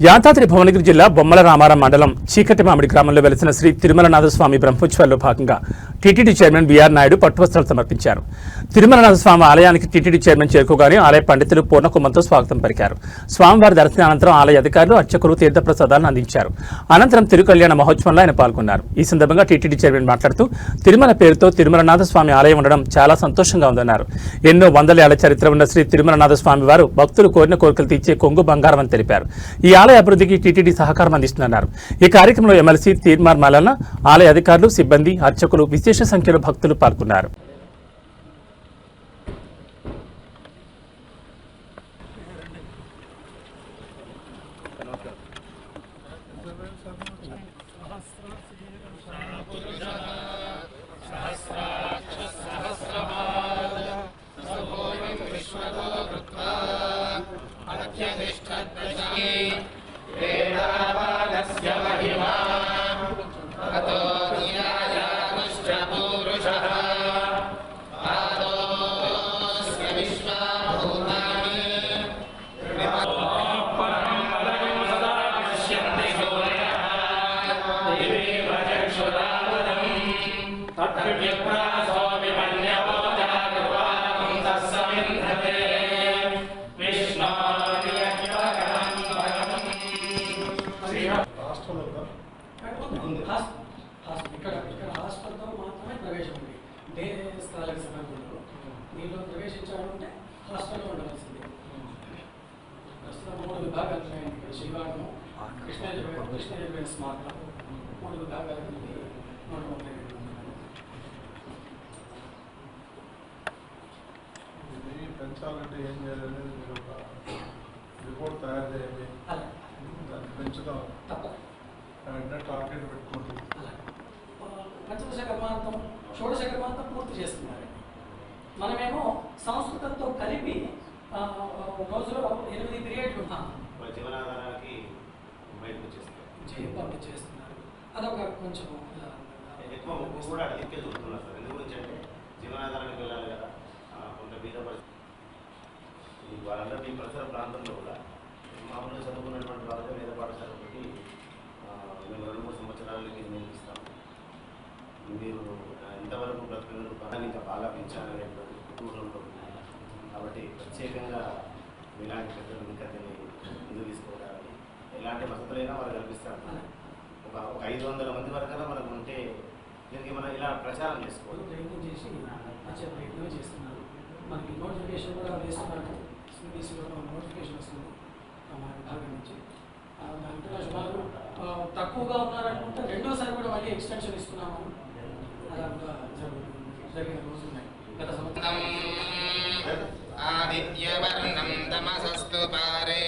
యాదాద్రి భువనగిరి జిల్లా బొమ్మల రామారం మండలం చీకటి మామిడి గ్రామంలో వెలిసిన శ్రీ తిరుమలనాథస్వామి బ్రహ్మోత్సవాల్లో భాగంగా టీటీడీ చైర్మన్ బీఆర్ నాయుడు పట్టువస్త్రాలు సమర్పించారు. తిరుమలనాథస్వామి ఆలయానికి టీటీడీ చైర్మన్ చేరుకోగానే ఆలయ పండితులు పూర్ణకుంభంతో స్వాగతం పలికారు. స్వామివారి దర్శనానంతరం ఆలయ అధికారులు అర్చకులు తీర్థప్రసాదాలను అందించారు. అనంతరం తిరుకల్యాణ మహోత్సవంలో ఆయన పాల్గొన్నారు. ఈ సందర్భంగా టీటీడీ చైర్మన్ మాట్లాడుతూ తిరుమల పేరుతో తిరుమలనాథస్వామి ఆలయం ఉండడం చాలా సంతోషంగా ఉందన్నారు. ఎన్నో వందల ఏళ్ల చరిత్ర ఉన్న శ్రీ తిరుమలనాథస్వామి వారు భక్తులు కోరిన కోరికలు తీర్చే కొంగు బంగారం అని తెలిపారు. ఈ ఆలయ అభివృద్ధికి టీటీడీ సహకారం అందిస్తున్నారు. ఈ కార్యక్రమంలో ఎమ్మెల్సీ తీర్మార్ మల్లన్న, ఆలయ అధికారులు, సిబ్బంది, అర్చకులు, విశేష సంఖ్యలో భక్తులు పాల్గొన్నారు. హాస్పిటల్తో మాత్రమే ప్రవేశం ఉంది. వేరే స్థలాలకు సంబంధించి దీనిలో ప్రవేశించాలంటే హాస్పిటల్లో ఉండవలసింది. ప్రస్తుతం 3 విభాగాలు ఉన్నాయి. ఇక్కడ శ్రీవాడము, కృష్ణయజుర్వేద స్మారకం 3 విభాగాలు 132 పెంచాలంటే ఏం చేయాలనేది మీరు ఒక రిపోర్ట్ తయారు చేయండి. దాన్ని పెంచుదాం, వెంటనే టార్గెట్ పెట్టుకోండి. పంచదశ కర్మాంతం, షోడశ కర్మాంతం పూర్తి చేస్తున్నారు. మనమేమో సంస్కృతంతో కలిపి రోజులో 8 పీరియడ్లు జీవనాధారానికి చేస్తున్నారు. అదొక కొంచెం ఎక్కువ కూడా అడిగితే చూస్తున్నారు సార్. ఎందు గురించి అంటే జీవనాధారానికి వెళ్ళాలి కదా, కొంత బీద పరిస్థితి వాళ్ళందరూ ఈ పరిసర ప్రాంతంలో కూడా మామూలుగా చదువుకున్నటువంటి వాళ్ళతో వేద పాఠశాల ఒకటి మేము 2-3 సంవత్సరాలకి నేర్పిస్తాం. మీరు ఎంతవరకు బ్రతుకులు ఇంకా బాగా పెంచాలనేటువంటి కుటుంబంలో కాబట్టి ప్రత్యేకంగా ఇలాంటి పెద్దలు ఇంకా ముందు తీసుకోవడానికి ఎలాంటి వసతులైనా వాళ్ళు కల్పిస్తారు. ఒక 500 మంది వరకైనా మనకు ఉంటే దీనికి మనం ఇలా ప్రచారం చేసుకోవాలి. ప్రయత్నం చేసి వచ్చే ప్రయత్నం చేస్తున్నారు. మనకి నోటిఫికేషన్ కూడా వేస్తున్నారు. సిబిఎస్ఈలో నోటిఫికేషన్ వస్తుంది మన విభాగం నుంచి. దాంట్లో సుమారు తక్కువగా ఉన్నారనుకుంటే రెండోసారి కూడా మళ్ళీ ఎక్స్టెన్షన్ ఇస్తున్నాము. అలా కూడా జరిగిన రోజున్నాయి. గత సంవత్సరం ఆదిత్యవర్ణం తమసస్తు పారే